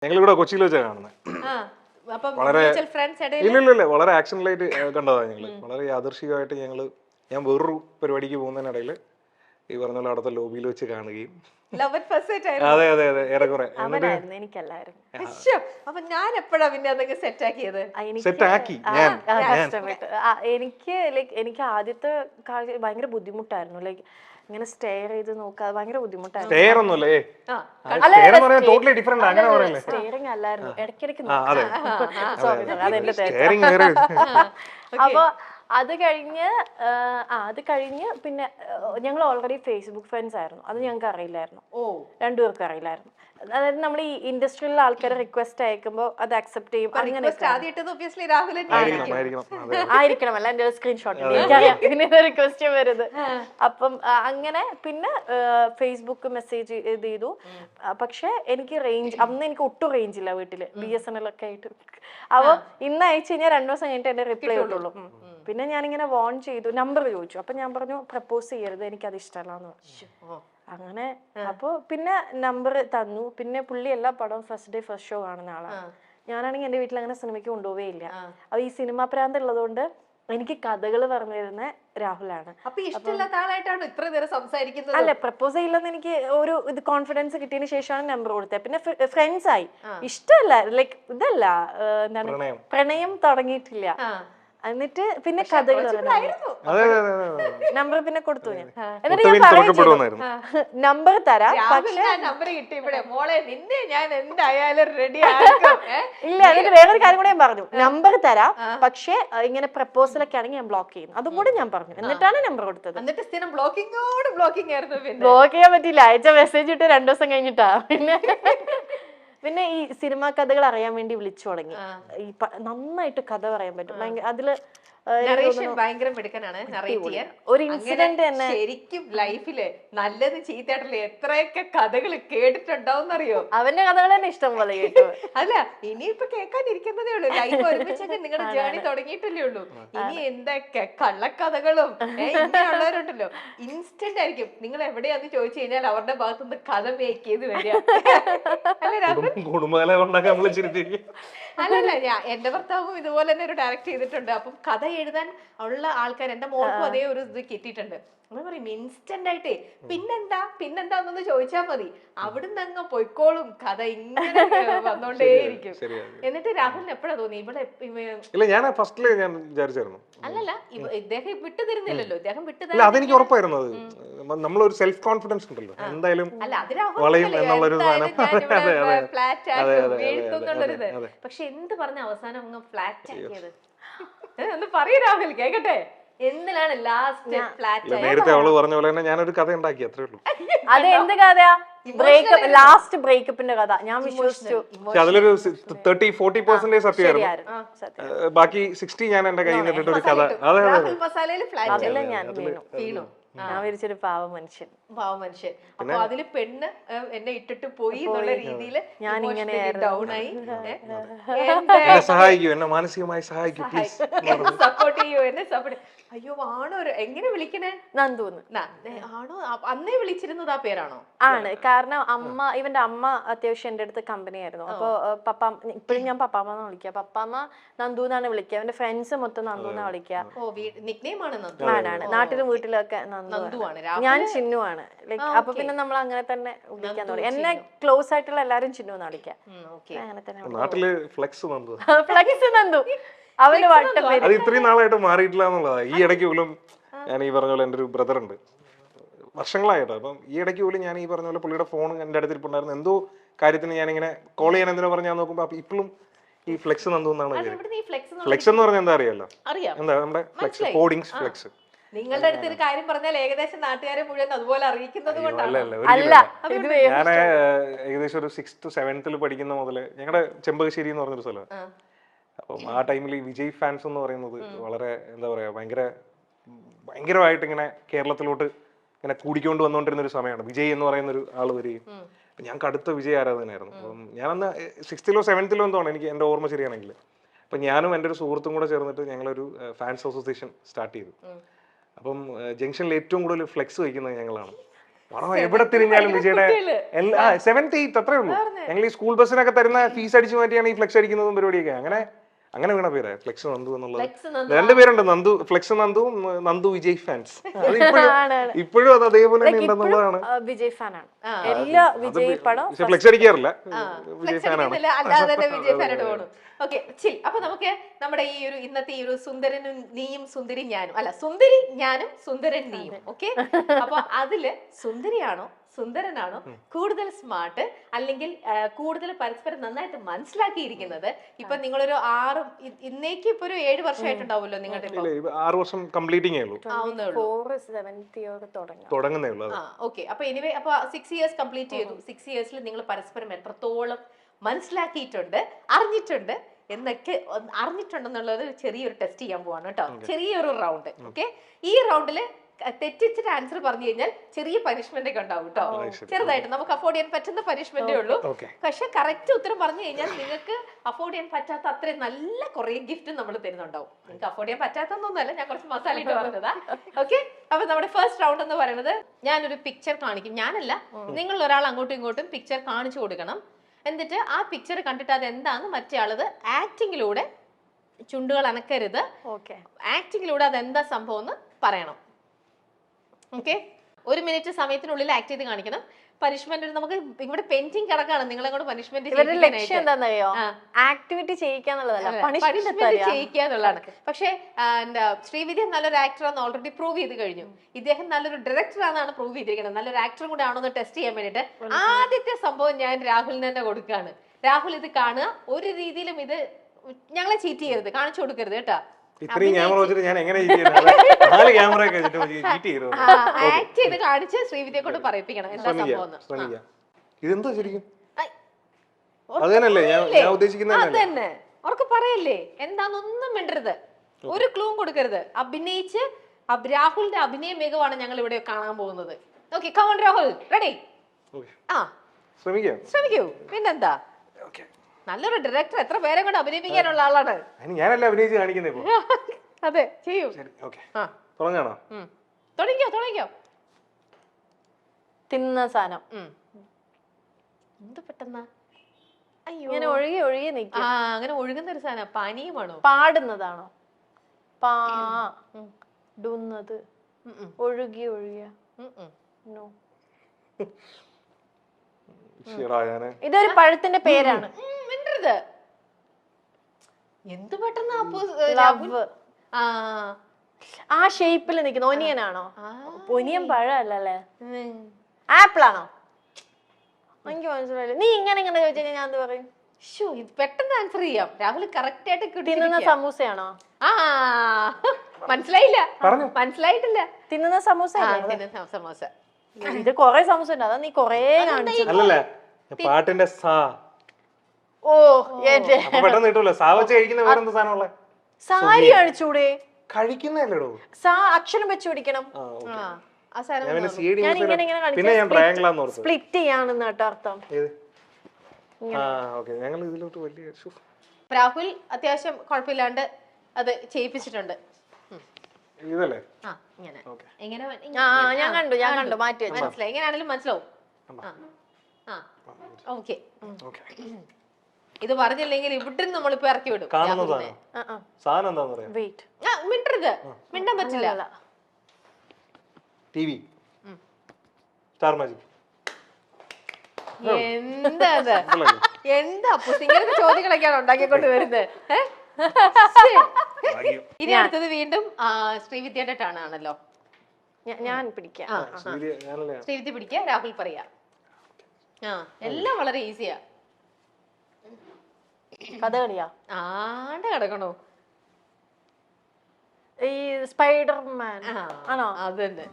ഞങ്ങളിവിടെ കൊച്ചിയിൽ വെച്ചാണ് കാണുന്നത്. വളരെ ഇല്ല വളരെ ആക്ഷനിലായിട്ട് കണ്ടതാണ് ഞങ്ങള്. വളരെ യാദൃശികമായിട്ട് ഞാൻ വേറൊരു പരിപാടിക്ക് പോകുന്നതിനിടയിൽ ഈ പറഞ്ഞ പോലെ അവിടുത്തെ ലോബിയിൽ വെച്ച് കാണുകയും അതെ അതെ അതെ ഏറെക്കുറെ ഞാൻ എപ്പോഴാ പിന്നെ അതൊക്കെ സെറ്റാക്കി ഞാൻ എനിക്ക് ആദ്യത്തെ ഭയങ്കര ബുദ്ധിമുട്ടായിരുന്നു. ലൈക്ക് ഇങ്ങനെ സ്റ്റെയർ ചെയ്ത് നോക്കാതെ ഭയങ്കര ബുദ്ധിമുട്ടായിരുന്നു. സ്റ്റെയറിംഗ് അല്ലായിരുന്നു, ഇടയ്ക്കിടയ്ക്ക് അപ്പൊ അത് കഴിഞ്ഞ് പിന്നെ ഞങ്ങൾ ഓൾറെഡി ഫേസ്ബുക്ക് ഫ്രണ്ട്സ് ആയിരുന്നു. അത് ഞങ്ങൾക്ക് അറിയില്ലായിരുന്നു, രണ്ടുപേർക്കും അറിയില്ലായിരുന്നു. അതായത് നമ്മൾ ഈ ഇൻഡസ്ട്രിയിലെ ആൾക്കാരെ റിക്വസ്റ്റ് അയക്കുമ്പോൾ അത് അക്സെപ്റ്റ് ചെയ്യും, അങ്ങനെ ആയിരിക്കണം. അല്ല എന്റെ സ്ക്രീൻഷോട്ട് എനിക്കറിയാം പിന്നെ റിക്വസ്റ്റ് വരുന്നത്. അപ്പം അങ്ങനെ പിന്നെ ഫേസ്ബുക്ക് മെസ്സേജ് ചെയ്തു. പക്ഷെ എനിക്ക് അന്ന് എനിക്ക് ഒട്ടും റേഞ്ച് ഇല്ല വീട്ടില്, BSNL ഒക്കെ ആയിട്ട്. അപ്പൊ ഇന്ന് അയച്ചു കഴിഞ്ഞാൽ 2 ദിവസം കഴിഞ്ഞിട്ട് എന്റെ റിപ്ലൈ കിട്ടുള്ളൂ. പിന്നെ ഞാനിങ്ങനെ വോൺ ചെയ്തു, നമ്പർ ചോദിച്ചു. അപ്പൊ ഞാൻ പറഞ്ഞു പ്രപ്പോസ് ചെയ്യരുത്, എനിക്കത് ഇഷ്ടമല്ലാന്ന് പറഞ്ഞു. അങ്ങനെ അപ്പൊ പിന്നെ നമ്പർ തന്നു. പിന്നെ പുള്ളി എല്ലാ പടവും ഫസ്റ്റ് ഡേ ഫസ്റ്റ് ഷോ കാണുന്ന ആളാണ്. ഞാനാണെങ്കിൽ എന്റെ വീട്ടിൽ അങ്ങനെ സിനിമയ്ക്ക് കൊണ്ടുപോവേ ഇല്ല. അപ്പൊ ഈ സിനിമാ പ്രാന്ത് ഉള്ളതുകൊണ്ട് എനിക്ക് കഥകൾ പറഞ്ഞു തരുന്ന രാഹുലാണ്. അല്ല, പ്രപ്പോസ് ചെയ്യില്ലെന്ന് എനിക്ക് ഒരു ഇത് കോൺഫിഡൻസ് കിട്ടിയതിന് ശേഷമാണ് നമ്പർ കൊടുത്തത്. പിന്നെ ഫ്രണ്ട്സ് ആയി. ഇഷ്ടമല്ല, ലൈക്ക് ഇതല്ല, എന്താണ്, പ്രണയം തുടങ്ങിയിട്ടില്ല. എന്നിട്ട് പിന്നെ കഥകൾ നമ്പർ പിന്നെ കൊടുത്തു ഞാൻ. എന്നിട്ട് ഞാൻ പറയുന്നു നമ്പർ തരാം, പക്ഷെ ഇല്ല. എന്നിട്ട് വേറൊരു കാര്യം കൂടെ ഞാൻ പറഞ്ഞു, നമ്പർ തരാം പക്ഷെ ഇങ്ങനെ പ്രപ്പോസലൊക്കെ ആണെങ്കിൽ ഞാൻ ബ്ലോക്ക് ചെയ്യും. അതും കൂടെ ഞാൻ പറഞ്ഞു. എന്നിട്ടാണ് നമ്പർ കൊടുത്തത്. ബ്ലോക്ക് ചെയ്യാൻ പറ്റില്ല, അയച്ച മെസ്സേജ് ഇട്ട് 2 ദിവസം കഴിഞ്ഞിട്ടാ. പിന്നെ ഈ സിനിമാ കഥകൾ അറിയാൻ വേണ്ടി വിളിച്ചു തുടങ്ങി. ഈ നന്നായിട്ട് കഥ പറയാൻ പറ്റും. അതില് ഭയങ്കര മിടുക്കനാണ് ഒരു ഇൻസിഡന്റ് തന്നെ. ശരിക്കും ലൈഫില് നല്ലത് ചീത്തയായിട്ടുള്ള എത്രയൊക്കെ കഥകൾ കേട്ടിട്ടുണ്ടാവുന്നറിയോ? അവന്റെ കഥകൾ തന്നെ ഇഷ്ടം പോലെ കേട്ടു. അല്ല, ഇനിയിപ്പൊ കേൾക്കാനിരിക്കുന്നതേ ഉള്ളൂ. ലൈഫ് ഒരുമിച്ചൊക്കെ നിങ്ങളുടെ ജേർണി തുടങ്ങിയിട്ടല്ലേ ഉള്ളൂ. ഇനി എന്തൊക്കെ കള്ളക്കഥകളും ഇങ്ങനെയുള്ളവരുണ്ടല്ലോ, ഇൻസ്റ്റന്റ് ആയിരിക്കും. നിങ്ങൾ എവിടെയാന്ന് ചോദിച്ചു കഴിഞ്ഞാൽ അവരുടെ ഭാഗത്തുനിന്ന് കഥ മേക്ക് ചെയ്ത് വരിക. അല്ലല്ല, എന്റെ ഭർത്താവും ഇതുപോലെ തന്നെ ഒരു ഡയറക്റ്റ് ചെയ്തിട്ടുണ്ട്. അപ്പം കഥ എഴുതാൻ ഉള്ള ആൾക്കാർ എന്റെ മോൾക്കും അതേ ഒരു ഇത് കിട്ടിയിട്ടുണ്ട്. നമ്മൾ പറയും ഇൻസ്റ്റന്റ് ആയിട്ടേ പിന്നെന്താന്നൊന്ന് ചോദിച്ചാൽ മതി, അവിടുന്ന് അങ്ങ് പൊയ്ക്കോളും. കഥ ഇങ്ങനെ വന്നോണ്ടേയിരിക്കും. എന്നിട്ട് രാഹുലിന് എപ്പോഴാ തോന്നി ഇവിടെ? അല്ലല്ല, ഇദ്ദേഹം വിട്ടു തരുന്നില്ലല്ലോ. ഇദ്ദേഹം വിട്ടുതരാൻ അതെനിക്ക് ഉറപ്പായിരുന്നു. നമ്മളൊരു സെൽഫ് കോൺഫിഡൻസ് ഉണ്ടല്ലോ എന്തായാലും. പക്ഷെ എന്ത് പറഞ്ഞ അവസാനം അങ്ങ് ഫ്ലാറ്റ് ആക്കിയത്? ഒന്ന് പറയൂ രാഹുൽ, കേക്കട്ടെ. എന്തിനാണ് ലാസ്റ്റ് ഫ്ലാറ്റ്? നേരത്തെ അവള് പറഞ്ഞ പോലെ തന്നെ ഞാനൊരു കഥ ഉണ്ടാക്കി, അത്രേ ഉള്ളൂ. അത് എന്ത് കഥയാ? ലാസ്റ്റ് ബ്രേക്കപ്പിന്റെ കഥ. ഞാൻ വിശ്വസിച്ചു. അതിലൊരു 30-40% സത്യമായിരുന്നു. ബാക്കി 60 ഞാൻ എന്റെ കയ്യിൽ നിന്നിട്ട് ഒരു കഥ. അതെ, ഞാൻ വീണു. ഞാൻ വിരിച്ചൊരു പാവ മനുഷ്യൻ. അപ്പൊ അതില് പെണ്ണ് എന്നെ ഇട്ടിട്ട് പോയി എന്നുള്ള രീതിയിൽ ഞാൻ ഇങ്ങനെ ഡൗൺ ആയി. സഹായിക്കൂ, എന്നെ മാനസികമായി സഹായിക്കൂ, സപ്പോർട്ട് ചെയ്യൂ, എന്നെ സപ്പോർട്ട്. അയ്യോ, ആണോ? എങ്ങനെ വിളിക്കണേ? നന്ദൂന്ന്. ആണോ? അന്നേ വിളിച്ചിരുന്നത് ആ പേരാണോ? ആണ്. കാരണം ഇവന്റെ അമ്മ അത്യാവശ്യം എന്റെ അടുത്ത് കമ്പനി ആയിരുന്നു. അപ്പൊ ഇപ്പഴും ഞാൻ പപ്പാമ്മന്ന് വിളിക്കുക. പപ്പാമ്മ നന്ദൂന്നാണ് വിളിക്കുക. അവന്റെ ഫ്രണ്ട്സ് മൊത്തം നന്ദൂന്നാ വിളിക്കുക. ആണ്. നാട്ടിലും വീട്ടിലൊക്കെ നന്ദുവാണ്. ഞാൻ ചിന്നു ആണ്. ലൈക്ക് അപ്പൊ പിന്നെ നമ്മൾ അങ്ങനെ തന്നെ വിളിക്കാൻ തുടങ്ങി. എന്നെ ക്ലോസ് ആയിട്ടുള്ള എല്ലാരും ചിന്നു എന്നാ വിളിക്കുക. അങ്ങനെ തന്നെ ഫ്ലെക്സ് നന്ദു. അവന് വട്ടം പേര്. അത് ഇത്രയും നാളായിട്ട് മാറിയിട്ടില്ല എന്നുള്ളതാണ്. ഈ ഇടയ്ക്ക് പോലും ഞാൻ ഈ പറഞ്ഞ പോലെ എൻ്റെ ഒരു ബ്രദർ ഉണ്ട്, വർഷങ്ങളായിട്ടോ. അപ്പം ഈ ഇടയ്ക്ക് പോലും ഞാൻ ഈ പറഞ്ഞ പോലെ പുള്ളിയുടെ ഫോൺ എൻ്റെ അടുത്തിരിപ്പുണ്ടായിരുന്നു. എന്തോ കാര്യത്തിന് ഞാനിങ്ങനെ കോൾ ചെയ്യാൻ എന്തിനാ പറഞ്ഞാൽ നോക്കുമ്പോൾ ഇപ്പോഴും ഈ ഫ്ലെക്സ് നന്ദു എന്നാണ് പേര്. ഫ്ലെക്സ് എന്ന് പറഞ്ഞാൽ എന്താ അറിയാലോ? എന്താ നമ്മുടെ ഫ്ലെക്സ്, ഹോർഡിങ്സ്, ഫ്ലെക്സ്. നിങ്ങളുടെ അടുത്ത് ഒരു കാര്യം പറഞ്ഞാൽ ഏകദേശം നാട്ടുകാരെ മുഴുവൻ അതുപോലെ അറിയിക്കുന്നത് കൊണ്ടാണ്. ഞാൻ ഏകദേശം ഒരു 6th 7th പഠിക്കുന്ന മുതല് ഞങ്ങളുടെ ചെമ്പകശ്ശേരി എന്ന് പറഞ്ഞൊരു സ്ഥലം. അപ്പം ആ ടൈമിൽ ഈ വിജയ് ഫാൻസ് എന്ന് പറയുന്നത് വളരെ എന്താ പറയാ ഭയങ്കരമായിട്ട് ഇങ്ങനെ കേരളത്തിലോട്ട് ഇങ്ങനെ കൂടിക്കൊണ്ട് വന്നുകൊണ്ടിരുന്ന ഒരു സമയമാണ്. വിജയ് എന്ന് പറയുന്ന ഒരു ആള് വരികയും ഞാൻ കടുത്ത വിജയ് ആരാധകനായിരുന്നു. അപ്പം ഞാനന്ന് 6th 7th എന്തോണ് എനിക്ക് എൻ്റെ ഓർമ്മ ശരിയാണെങ്കിൽ. അപ്പം ഞാനും എൻ്റെ ഒരു സുഹൃത്തും കൂടെ ചേർന്നിട്ട് ഞങ്ങളൊരു ഫാൻസ് അസോസിയേഷൻ സ്റ്റാർട്ട് ചെയ്തു. അപ്പം ജംഗ്ഷനിൽ ഏറ്റവും കൂടുതൽ ഫ്ലെക്സ് വയ്ക്കുന്നത് ഞങ്ങളാണ്. എവിടെ തിരിഞ്ഞാലും വിജയുടെ എല്ലാ 7th 8th അത്രേ ഉള്ളൂ. ഞങ്ങൾ ഈ സ്കൂൾ ബസ്സിനൊക്കെ തരുന്ന ഫീസ് അടിച്ചു മാറ്റിയാണ് ഈ ഫ്ലെക്സ് അടിക്കുന്നതും പരിപാടിയൊക്കെ. അങ്ങനെ വീണ പേര് ഫ്ലെക്സ് നന്ദു എന്നുള്ളത്. രണ്ടുപേരുണ്ട്, നന്ദു ഫ്ലെക്സ് നന്ദുവും നന്ദു വിജയ് ഫാൻസ്. ഇപ്പോഴും അത് അതേപോലെ തന്നെ ഉണ്ടെന്നുള്ളതാണ്. വിജയ് ഫാനാണ്, എല്ലാ വിജയ് പടം ഫ്ലെക്സ് അടിക്കാറില്ല, വിജയ് ഫാനാണ്. അല്ലാതെ തന്നെ വിജയ് ഫാനായിട്ട് പോകണം. ഓക്കെ ചിൽ. അപ്പൊ നമുക്ക് നമ്മുടെ ഈ ഒരു ഇന്നത്തെ ഈ ഒരു സുന്ദരനും നീയും സുന്ദരി ഞാനും, അല്ല സുന്ദരി ഞാനും സുന്ദരൻ നീയും. ഓക്കെ, അപ്പൊ അതില് സുന്ദരിയാണോ സുന്ദരനാണോ കൂടുതൽ സ്മാർട്ട്, അല്ലെങ്കിൽ കൂടുതൽ പരസ്പരം നന്നായിട്ട് മനസ്സിലാക്കിയിരിക്കുന്നത്? ഇപ്പൊ നിങ്ങളൊരു 6 ഇന്നേക്ക് ഇപ്പൊ ഒരു 7 വർഷമായിട്ടുണ്ടാവുമല്ലോ നിങ്ങളുടെ? 6 വർഷം കംപ്ലീറ്റിംഗ് ഉള്ളൂ, തുടങ്ങുന്നേ ഉള്ളൂ. ഓക്കെ, അപ്പൊ എനിവേ അപ്പൊ 6 ഇയേഴ്സ് കംപ്ലീറ്റ് ചെയ്തു. 6 ഇയേഴ്സിൽ നിങ്ങൾ പരസ്പരം എത്രത്തോളം മനസ്സിലാക്കിയിട്ടുണ്ട്, അറിഞ്ഞിട്ടുണ്ട് എന്നൊക്കെ അറിഞ്ഞിട്ടുണ്ടെന്നുള്ളത് ചെറിയൊരു ടെസ്റ്റ് ചെയ്യാൻ പോവാണ് കേട്ടോ. ചെറിയൊരു റൗണ്ട്. ഓക്കെ, ഈ റൗണ്ടില് തെറ്റിച്ചിട്ട് ആൻസർ പറഞ്ഞു കഴിഞ്ഞാൽ ചെറിയ പനിഷ്മെന്റ് ഒക്കെ ഉണ്ടാവും കേട്ടോ. ചെറുതായിട്ട് നമുക്ക് അഫോർഡ് ചെയ്യാൻ പറ്റുന്ന പനിഷ്മെന്റേ ഉള്ളൂ. പക്ഷെ കറക്റ്റ് ഉത്തരം പറഞ്ഞു കഴിഞ്ഞാൽ നിങ്ങൾക്ക് അഫോർഡ് ചെയ്യാൻ പറ്റാത്ത അത്രയും നല്ല കുറെ ഗിഫ്റ്റ് നമ്മൾ തരുന്നുണ്ടാവും. നിങ്ങൾക്ക് അഫോർഡ് ചെയ്യാൻ പറ്റാത്തൊന്നുമല്ല, ഞാൻ കുറച്ച് മസാല ഇട്ട് പറഞ്ഞതാ. ഓക്കെ, അപ്പൊ നമ്മുടെ ഫസ്റ്റ് റൗണ്ട് എന്ന് പറയുന്നത് ഞാനൊരു പിക്ചർ കാണിക്കും. ഞാനല്ല, നിങ്ങൾ ഒരാൾ അങ്ങോട്ടും ഇങ്ങോട്ടും പിക്ചർ കാണിച്ചു കൊടുക്കണം. എന്നിട്ട് ആ പിക്ചർ കണ്ടിട്ട് അത് എന്താന്ന് മറ്റേ ആളത് ആക്ടിങ്ങിലൂടെ, ചുണ്ടുകൾ അനക്കരുത്, ആക്ടിങ്ങിലൂടെ അതെന്താ സംഭവം എന്ന് പറയണം. ഓക്കെ, 1 മിനിറ്റ് സമയത്തിനുള്ളിൽ ആക്ട് ചെയ്ത് കാണിക്കണം. പനിഷ്മെന്റ് നമുക്ക് ഇവിടെ പെയിന്റിംഗ് കിടക്കാണ്, നിങ്ങളെ കൊണ്ട് പനിഷ്മെന്റ് ആക്ടിവിറ്റി ചെയ്യിക്കാന്നുള്ളതല്ല, ചെയ്യിക്കാന്നുള്ളതാണ്. പക്ഷെ ശ്രീവിദ്യ നല്ലൊരു ആക്ടറാന്ന് ഓൾറെഡി പ്രൂവ് ചെയ്ത് കഴിഞ്ഞു. ഇദ്ദേഹം നല്ലൊരു ഡയറക്ടർ ആണെന്നാണ് പ്രൂവ് ചെയ്തിരിക്കുന്നത്. നല്ലൊരു ആക്ടറും കൂടെ ആണോ എന്ന് ടെസ്റ്റ് ചെയ്യാൻ വേണ്ടിട്ട് ആദ്യത്തെ സംഭവം ഞാൻ രാഹുലിന് തന്നെ കൊടുക്കുകയാണ്. രാഹുൽ ഇത് കാണുക, ഒരു രീതിയിലും ഇത് ഞങ്ങളെ ചീറ്റ് ചെയ്യരുത്, കാണിച്ചു കൊടുക്കരുത് കേട്ടോ. ഇത്രയും ക്യാമറ വെച്ചിട്ട് ഞാൻ എങ്ങനെ ആക്ട് ചെയ്ത് കാണിച്ച് ശ്രീവിദ്യയെ കൊണ്ട് പറയിപ്പിക്കണം എന്താ സംഭവം. ഇതെന്താ ശരിക്കും അതല്ലേ ഞാൻ ഉദ്ദേശിക്കുന്നത്? അതന്നെ, അവർക്ക് പറയല്ലേ എന്താന്നൊന്നും മിണ്ടരുത്, ഒരു ക്ലൂവും കൊടുക്കരുത്. അഭിനയിച്ച് രാഹുലിന്റെ അഭിനയ മികവാണ് ഞങ്ങൾ ഇവിടെ കാണാൻ പോകുന്നത്. Okay, come on Rahul, ready? ശ്രമിക്കൂ, പിന്നെന്താ. നല്ലൊരു ഡയറക്ടർ, എത്ര പേരെ കൊണ്ട് അഭിനയിപ്പിക്കാനുള്ള ആളാണ്. ഞാനല്ല അഭിനയിച്ച് കാണിക്കുന്നത്. അതെ, ചെയ്യൂ. തുടങ്ങിക്കോ. തിന്ന സാധനം എന്ത് പെട്ടെന്ന്, അയ്യോ ഇങ്ങനെ ഒഴുകി നിൽക്കും. അങ്ങനെ ഒഴുകുന്ന ഒരു സാധനം. പാനീയമാണോ? പാടുന്നതാണോ? പാടുന്നത്, ഒഴുകിയ. ഇതൊരു പഴത്തിന്റെ പേരാണ്. എന്ത് പെട്ടെന്ന് ആ ഷേപ്പിൽ നിൽക്കുന്ന ഒനിയനാണോ? ഒനിയൻ പഴല്ലേ, ആപ്പിൾ ആണോ? എനിക്ക് മനസ്സിലായില്ല. നീ ഇങ്ങനെ ചോദിച്ചു കഴിഞ്ഞാൽ ഞാൻ എന്ത് പറയും? പെട്ടെന്ന് ആൻസർ ചെയ്യാം. രാഹുൽ കറക്റ്റ് ആയിട്ട് തിന്നുന്ന സമൂസയാണോ? മനസ്സിലായിട്ടില്ല. തിന്നുന്ന സമൂസ. സമൂസ. ഇത് കൊറേ സമൂസ ഉണ്ട്, അതാ നീ കൊറേ കാണിച്ചു. പാട്ടിന്റെ സാരി കാണിച്ചൂടെ? കഴിക്കുന്നല്ലോ, അക്ഷരം വെച്ച് പിടിക്കണം. സ്പ്ലിറ്റ് ചെയ്യാണെന്ന് കേട്ടോ അർത്ഥം. രാഹുൽ അത്യാവശ്യം കുഴപ്പമില്ലാണ്ട് അത് ചെയ്യിപ്പിച്ചിട്ടുണ്ട്. ഞാൻ കണ്ടു മാറ്റി വെച്ചു. മനസ്സിലായി, എങ്ങനെയാണെങ്കിലും മനസ്സിലാവും. ഓക്കെ, ഇത് പറഞ്ഞില്ലെങ്കിൽ ഇവിടെ നമ്മളിപ്പോ ഇറക്കി വിടും. മിണ്ടരുത്, മിണ്ടാൻ പറ്റില്ല. എന്താ ഇങ്ങനത്തെ ചോദ്യങ്ങളൊക്കെയാണ് ഉണ്ടാക്കിക്കൊണ്ട് വരുന്നത്? ഇനി അടുത്തത് വീണ്ടും ശ്രീവിദ്യയുടെ ടേൺ ആണല്ലോ. ഞാൻ പിടിക്കാം. ശ്രീവിദ്യ പിടിക്കുക, രാഹുൽ പറയാ. എല്ലാം വളരെ ഈസിയാ. കഥകളിയാ? ആണ്ട് കിടക്കണോ? ഈ സ്പൈഡർമാൻ ആണോ? അതന്നെ.